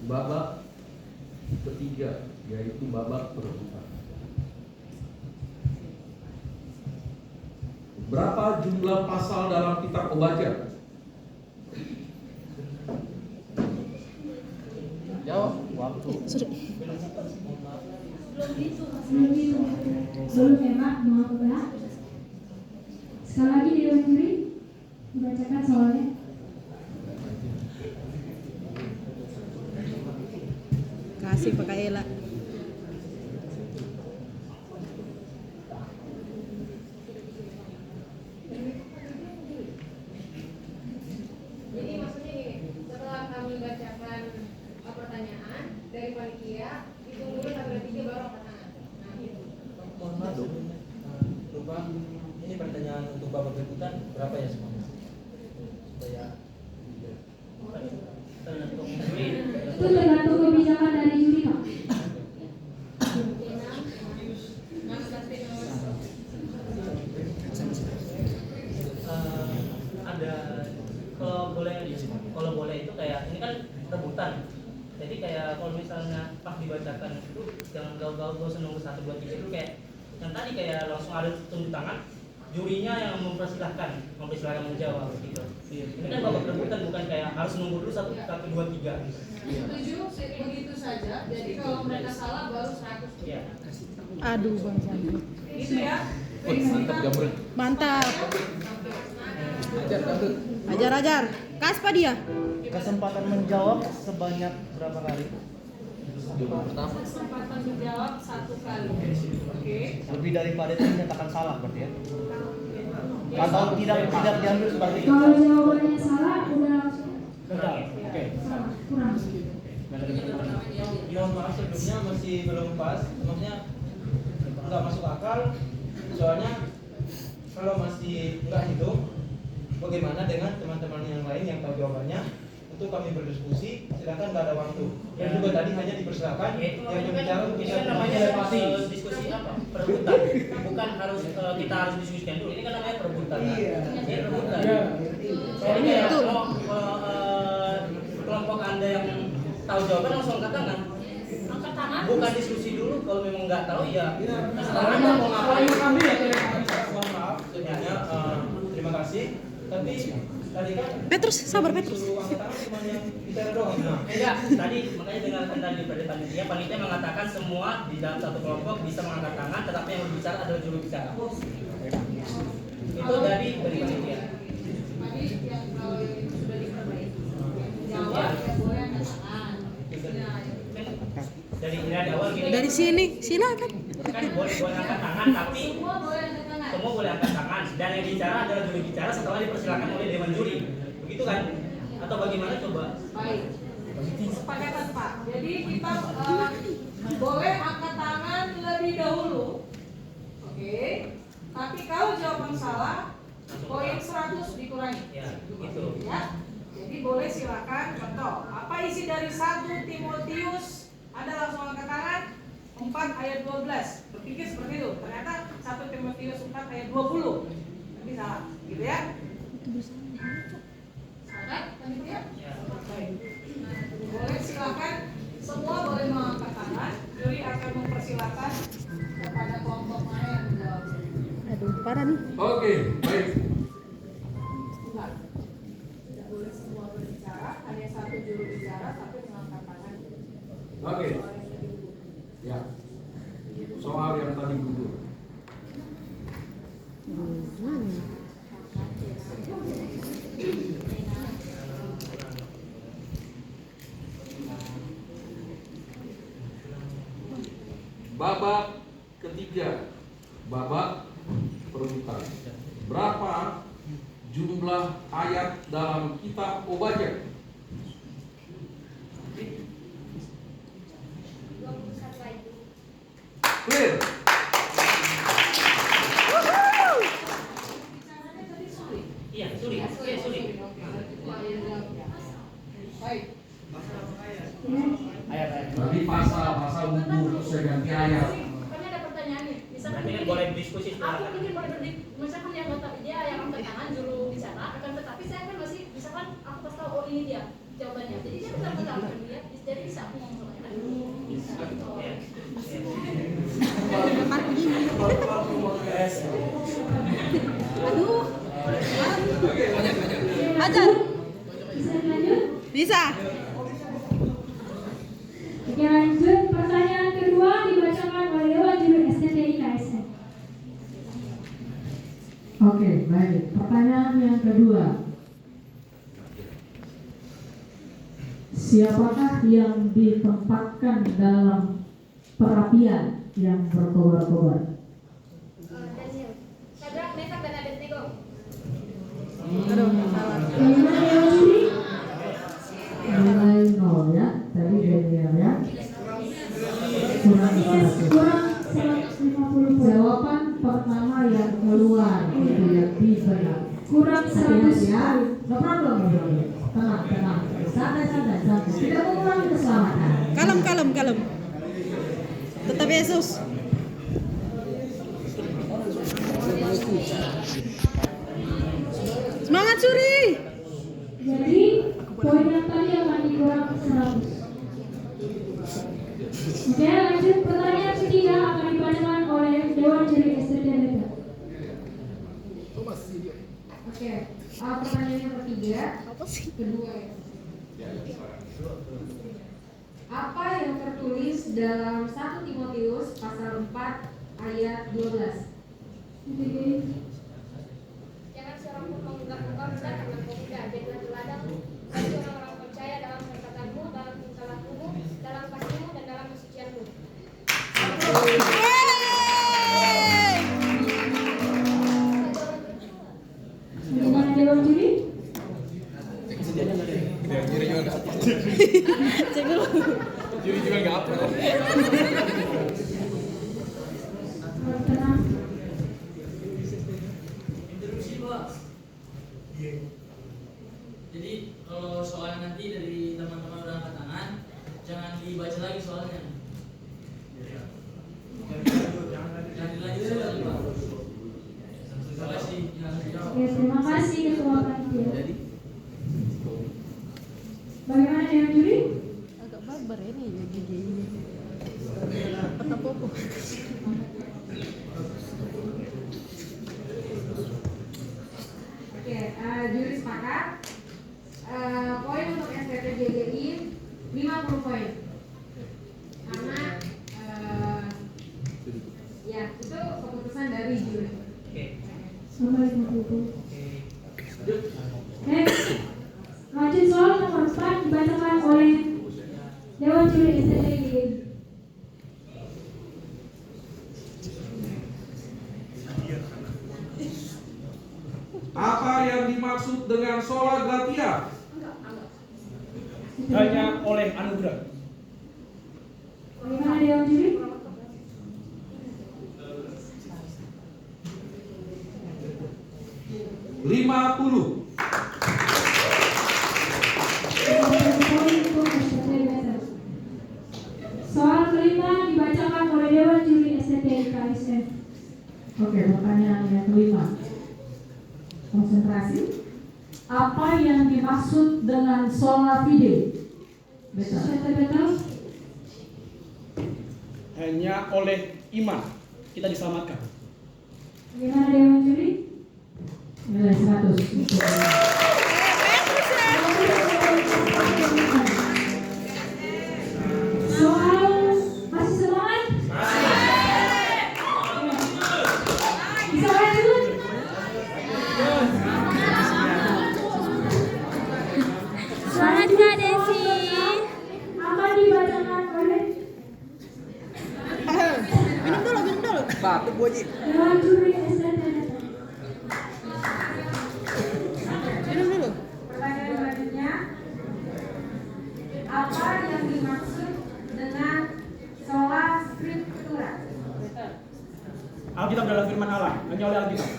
babak ketiga, yaitu babak perebutan. Berapa jumlah pasal dalam kitab Obadya? Jawab. Waktu. Belum ya Pak, maaf ya. Sekali lagi Dewan Juri membacakan soalnya. Kasih Pak Ela. Jadi maksudnya gini, setelah kami bacakan pertanyaan dari panitia, hitung dulu 1, 2, 3 baru angkat tangan. Nah gitu. Mohon maaf. Lupa. Ini pertanyaan untuk babak berikutnya berapa ya semuanya? Supaya tergantung juri. Itu tergantung kebijakan dari juri Pak. Ada kalau boleh itu kayak ini kan rebutan. Jadi kayak kalau misalnya pas dibacakan itu jangan gaul-gaul gue seneng 1, 2, 3 itu kayak yang tadi kayak langsung ada tunjuk tangan, jurinya yang mempersilahkan menjawab gitu. Ini kan babak rebutan, bukan kayak harus nunggu dulu 1, 2, 3 gitu. Setuju, begitu saja. Jadi kalau mereka salah baru 100. Iya. Aduh Bang Sandi. Itu ya. Mantap gambar. Mantap. Ajar gambar. Ajar. Kaspa dia. Kesempatan menjawab sebanyak berapa kali? Pertama. Kesempatan menjawab 1 kali. Oke. Lebih daripada itu dinyatakan salah berarti ya? Atau tidak diambil seperti itu? Kalau jawabannya salah udah langsung Sudah. Oke. salah, kurang. Mohon maaf sebelumnya masih belum pas, maksudnya nggak masuk akal. Soalnya kalau masih nggak hitung, bagaimana dengan teman-teman yang lain yang tahu jawabannya? Untuk kami berdiskusi, silakan nggak ada waktu. Dan juga tadi hanya dipersilakan yang berbicara untuk Ini kan namanya diskusi apa? Perebutan. Bukan harus kita harus diskusikan dulu. Ini kan namanya perebutan. Ini perebutan. Jadi kayak kalau kelompok Anda yang tahu jawaban langsung angkat tangan. Angkat tangan. Bukan diskusi dulu, kalau memang nggak tahu ya. Sekarang mau ngapain kami ya? Mohon maaf, sebenarnya terima kasih. Tapi tadi kan Petrus, sabar Petrus. suruh angkat tangan cuma yang bicara doang. Enggak, tadi makanya dengarkan tadi dari panitia mengatakan semua di dalam satu kelompok bisa mengangkat tangan, tetapi yang berbicara adalah juru bicara. Itu dari panitia. Tadi yang kalau itu sudah diperbaiki. Jawab ya boleh angkat tangan. Dari awal gini. Dari sini, silakan. Kan boleh angkat tangan, tapi Semua boleh angkat tangan. semua boleh angkat tangan. Dan yang bicara adalah juru bicara setelah dipersilakan oleh dewan juri. Begitu kan? Atau bagaimana coba? Baik. Kesepakatan Pak. Jadi kita boleh angkat tangan lebih dahulu. Oke. Tapi kalau jawaban salah, poin 100 dikurangi. Ya, begitu. Ya. Jadi boleh silakan contoh. Apa isi dari 1 Timotius? Anda langsung angkat tangan. 4 ayat 12. Berpikir seperti itu. Ternyata 1 Timotius 4 ayat 20. Nanti salah. Gitu ya. Salah kan? Ya? Ya. Baik. Boleh silakan. Semua boleh mengangkat tangan. Juri akan mempersilakan kepada kelompok mana yang menjawab. Aduh, parah nih. Oke, baik. Bukan. Tidak boleh semua berbicara. Hanya 1 juru bicara, 1 mengangkat tangan. Oke. Ya. Soal yang tadi gugur. Babak ketiga, babak perebutan. Berapa jumlah ayat dalam kitab Obadya? 21 ayat. Clear. Bicaranya tadi sulit. Iya, sulit. Iya, sulit. Baik. Ayat-ayat. Tadi pasal gugur terus saya ganti ayat. Kan ada pertanyaannya. Misalkan Nanti kan boleh diskusi aku setelah. mungkin boleh misalkan yang nggak tahu dia yang angkat tangan juru bicara akan tetapi saya kan masih misalkan aku kasih tahu oh ini dia jawabannya. Jadi dia bisa menjawabkan dia. Jadi Marco gini. Aduh. Ajar. Bisa lanjut? Bisa. Oke, lanjut. Pertanyaan kedua dibacakan oleh Dewan Juri STTI KSN. Oke, baik. Pertanyaan yang kedua. Siapakah yang ditempatkan dalam perapian yang berkobar-kobar? Daniel. Sadrak, Mesak, dan Abednego. Aduh, salah. Bagaimana Dewan Juri? Nilai 0 ya. Tadi Daniel ya. Kurang 100. Kurang 150 poin. Jawaban pertama yang keluar itu yang benar. Kurang 100 ya. poin. No problem. Tenang. Santai. Tidak mengurangi keselamatan. Kalem. Tetap Yesus. Semangat Suri. Jadi poin yang tadi akan dikurang 100. Oke, lanjut. Pertanyaan ketiga akan dibacakan oleh Dewan Juri STTI. Oke, pertanyaan yang ketiga, Apa sih? kedua ya. Apa yang tertulis dalam 1 Timotius pasal 4 ayat 12? Jangan seorang pun menganggap engkau rendah karena engkau muda. Jadilah teladan bagi orang-orang percaya dalam perkataanmu, dalam tingkah lakumu, dalam kasihmu, dan dalam kesucianmu. Bagaimana Dewan Juri? Cek dulu. Tenang. Jadi kalau soalnya nanti dari teman-teman udah angkat tangan, jangan dibaca lagi soalnya. Jangan dilanjut soalnya Pak. Terima kasih. Oke, terima kasih Ketua Panitia. Bagaimana Dewan Juri? Agak barbar ya nih gigi ini. Peta popo. Oke, juri sepakat. Poin untuk STTGGI 50 poin. Karena ya itu keputusan dari juri. Sampai 50 poin. Oke. Lanjut soal nomor 4 dibacakan oleh Dewan Juri STTI. Apa yang dimaksud dengan sola gratia? Hanya oleh anugerah. Bagaimana Dewan Juri? Soal kelima dibacakan oleh Dewan Juri STTI KSN. Oke, pertanyaan yang kelima. Konsentrasi. Apa yang dimaksud dengan sola fide? Betul. Betul. Hanya oleh iman kita diselamatkan. Bagaimana Dewan Juri? Nilai 100. Soal masih semangat? Bisa lanjut? Semangat Kak Desi. Akan dibacakan oleh Minum dulu. Batuk gua Ji. Dewan Juri STTI. Minum dulu. Pertanyaan selanjutnya, apa yang dimaksud dengan sola scriptura? Alkitab adalah firman Allah, hanya oleh Alkitab.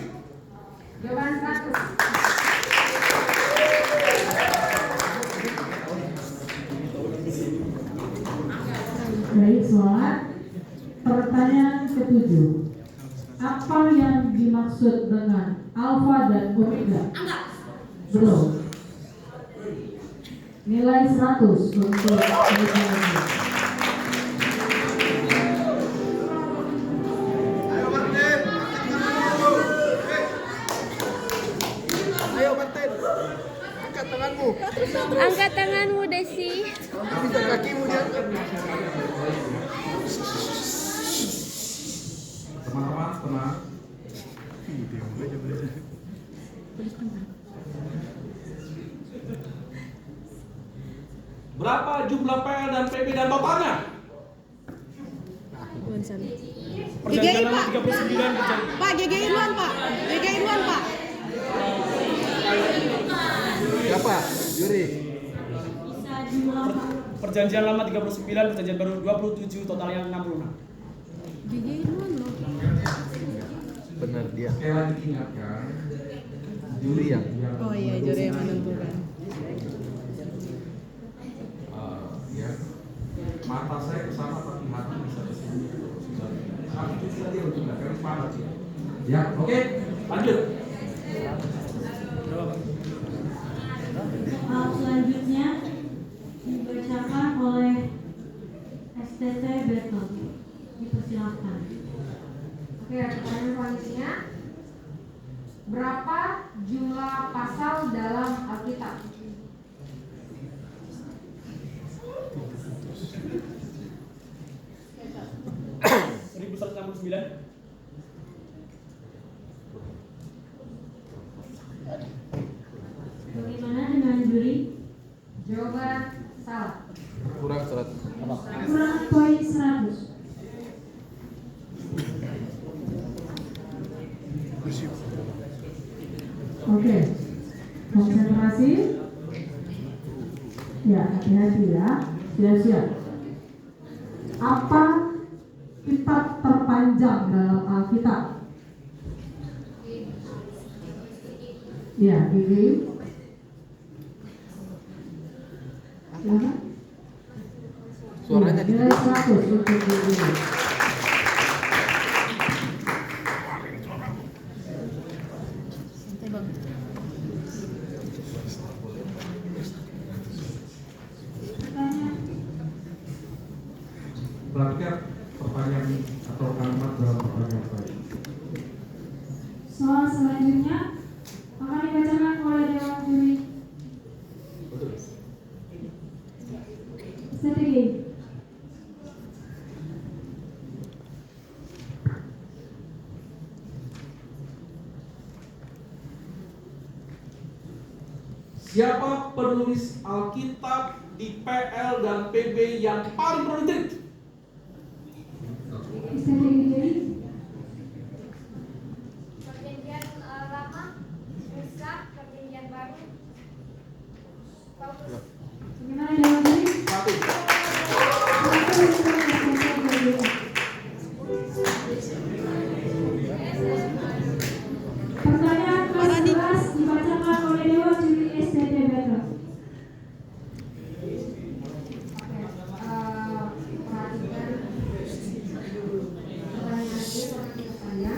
Jawaban 100. Baik, soal pertanyaan ketujuh. Apa yang dimaksud dengan alfa dan omega? Belum. Nilai 100 untuk Ayo Martin, angkat tanganmu. Angkat tanganmu, Desi. Bisa kakimu diangkat. Teman-teman tenang. Berapa jumlah PL dan PB dan totalnya? GGI Pak. Pak, GGI duluan Pak. GGI duluan Pak. Siapa? Juri. Perjanjian lama 39, perjanjian baru 27, totalnya 66. GGI duluan loh. Benar dia. Sekali lagi ingatkan, Juri yang. Oh iya, juri yang menentukan. Ya, mata saya ke sana tapi mata bisa ke sini. Kami itu sudah dia untuk karena semangat sih. Ya, oke, lanjut. Selanjutnya dibacakan oleh STT Battle. Dipersilakan. Oke, pertanyaan selanjutnya. Berapa jumlah pasal dalam Alkitab? Bagaimana dengan juri? Jawaban salah. Kurang 100. Kurang poin 100. Oke, konsentrasi. Ya, hati-hati ya. Siap-siap. Apa kitab terpanjang dalam Alkitab? Ya, GGI. Silakan. Suaranya nilai 100 untuk GGI. Perhatikan pertanyaan atau kalimat dalam pertanyaan saya. Soal selanjutnya akan dibacakan oleh Dewan Juri. Strategi. Siapa penulis Alkitab di PL dan PB yang paling produktif? Strategi. Perjanjian lama, Musa, perjanjian baru, Paulus. Bagaimana Dewan Juri? Satu. Pertanyaan ke-11 dibacakan oleh Dewan Juri STT Battle. Perhatikan pertanyaan saya.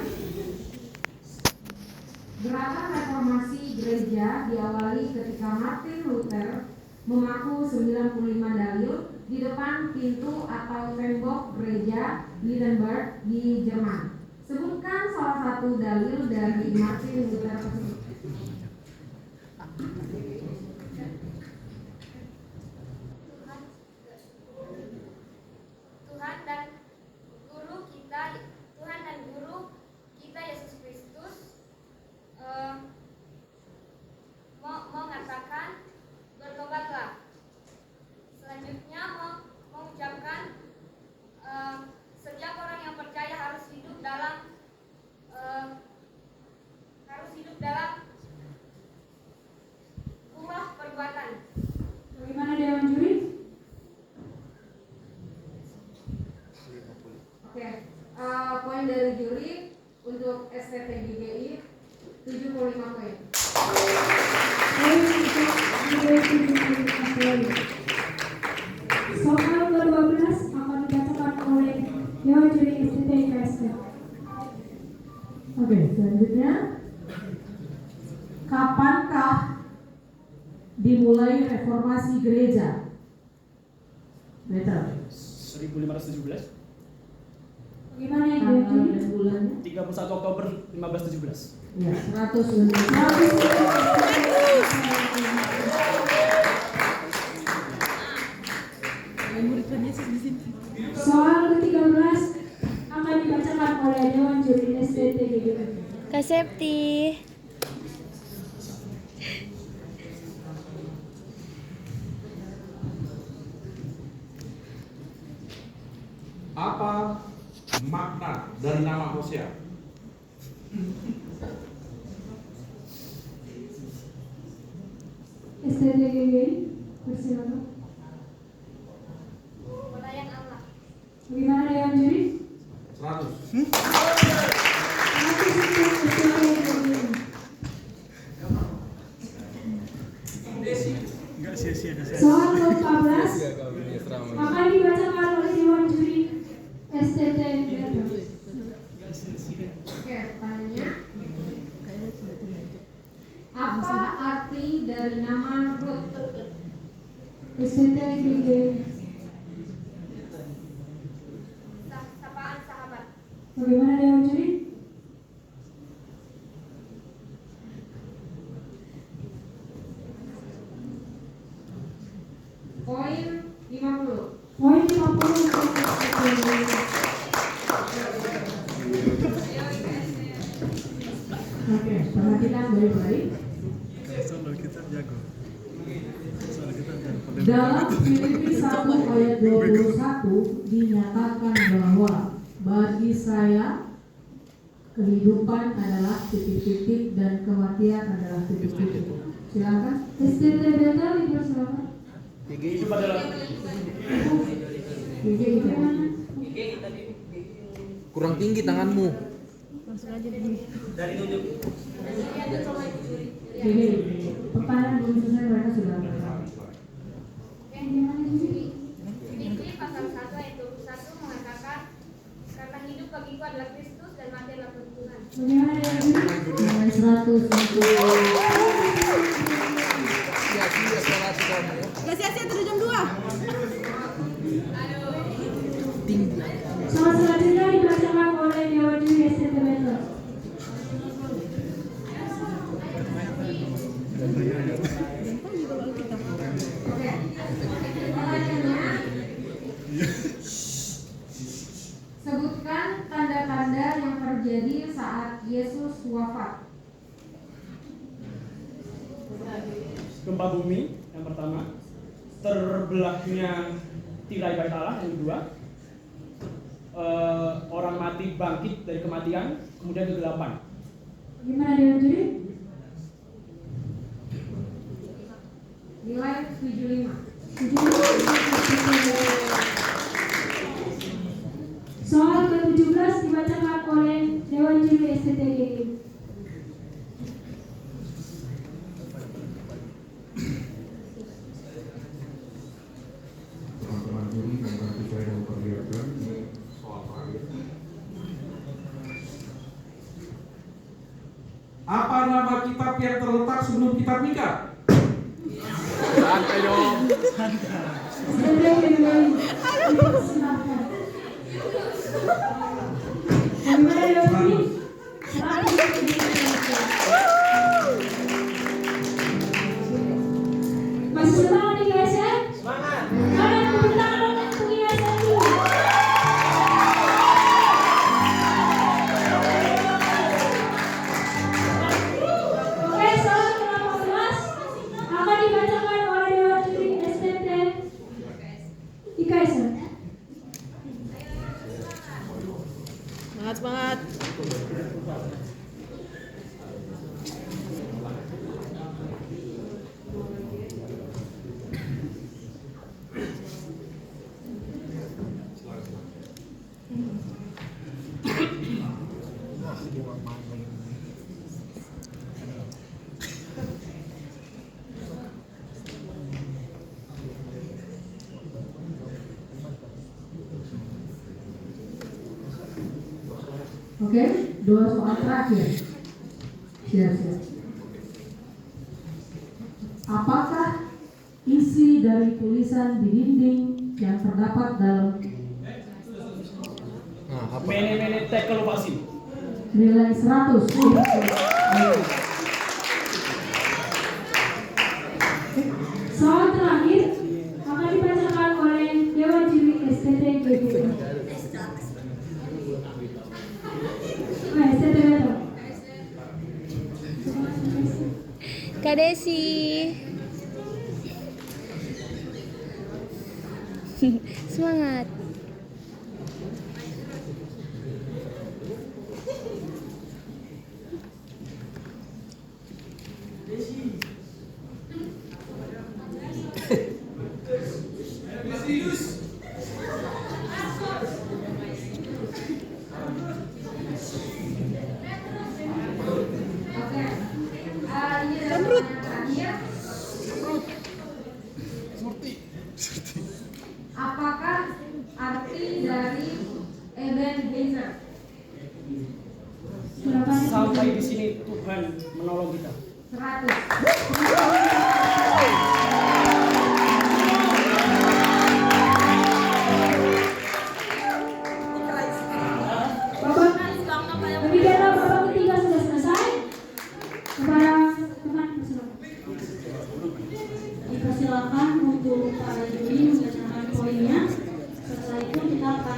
Gerakan reformasi gereja diawali ketika Martin Luther memaku 95 dalil di depan pintu atau tembok gereja Wittenberg di Jerman. Sebutkan salah satu dalil dari Martin Luther tersebut. Tuhan dan guru kita Yesus Kristus mengatakan bertobatlah. Selanjutnya mengucapkan setiap orang yang percaya harus hidup dalam rumah perbuatan. Bagaimana Dewan Juri? Oke, poin dari juri untuk STT GGI 75 poin. Soal ke-12 akan dibacakan oleh Dewan Juri STT KSK. Oke, selanjutnya kapankah dimulai reformasi gereja? Betul. 1517. Bagaimana yang Tanggal Dewan dan Juri? bulannya? 31 Oktober 1517. Ya, 100 lebih. 100. Soal ke-13 akan dibacakan oleh Dewan Juri STT GGB. Kak Septi. Apa makna dari nama Hosea? STT GGB, persilakan. Pelayan Allah. Bagaimana Dewan Juri? 100. Soal ke-14 akan dibacakan oleh Dewan Juri STT GGB. Oke, pertanyaannya. Apa arti dari nama Ruth? STT GGB. Sapaan sahabat. Bagaimana Dewan Juri? Poin 50. Poin 50 untuk Oke, perhatikan baik-baik. Dalam Filipi 1 ayat 21 dinyatakan bahwa bagi saya kehidupan adalah titik-titik dan kematian adalah titik-titik. Silakan. STT Beta dipersilakan. Itu adalah Kurang tinggi tanganmu. Dari ujung. Jadi pertanyaan belum selesai, mereka sudah Filipi pasal 1 ayat 21 mengatakan karena hidup bagiku adalah Kristus dan mati adalah Tuhan. Bagaimana Dewan Juri? dengan 100 untuk Gak sia-sia terus jam 2. Soal selanjutnya dibacakan oleh Dewan Juri STT Beta. Sebutkan tanda-tanda yang terjadi saat Yesus wafat. gempa bumi yang pertama, terbelahnya tirai bait Allah yang kedua, orang mati bangkit dari kematian, kemudian kegelapan. Bagaimana Dewan Juri? Nilai 75. Soal ke-17 dibacakan oleh Dewan Juri STT GGB. Teman-teman juri dan bantu saya memperlihatkan soal terakhir. Apa nama kitab yang terletak sebelum kitab Mika? Santai dong. STT GGB dipersilakan. Bagaimana Dewan Juri? Masih semangat nih guys ya? Semangat. Kalian tepuk tangan untuk ISN dulu. Oke, soal ke-18 akan dibacakan oleh Dewan Juri STT IKSN. Semangat. Oke, 2 soal terakhir. Siap. Apakah isi dari tulisan di dinding yang terdapat dalam Mene tekel pasti. nilai 100? Soal terakhir akan dibacakan oleh Dewa Juri STT GBU. STT Metro. Kak Desi. Semangat. Apakah arti dari Ebenezer? Sampai di sini Tuhan menolong kita. 100. Demikianlah babak ketiga sudah selesai. Kepada teman dipersilakan untuk